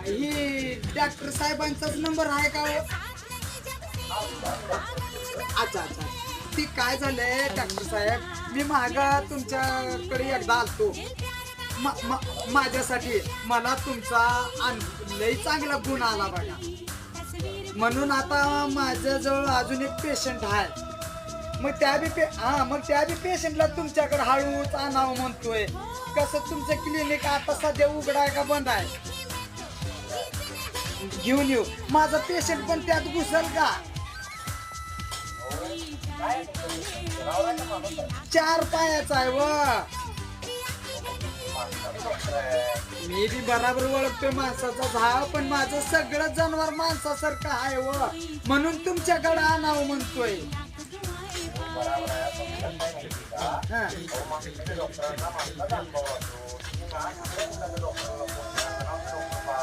ही doctor साहेबांचाच number आहे का हो? अच्छा अच्छा. ती काय झालंय डॉक्टर साहेब, मी मागा तुमच्याकडे एकदा आलतो माझ्यासाठी. मला तुमचा लई चांगला गुण आला बघा. म्हणून आता माझ्याजवळ अजून एक पेशंट आहे. मग त्या बी पेशंटला तुमच्याकडे हळूच आणावं म्हणतोय. कसं तुमचं क्लिनिक आता सध्या उघडा आहे का बंद आहे? घेऊन येऊ. माझा पेशंट पण त्यात घुसल का? 4 पायाचा आहे व. मी बी बराबर ओळखतोय माणसाचा झाव, पण माझं सगळं जनावर माणसासारखं आहे व. म्हणून तुमच्याकडे आणावं म्हणतोय.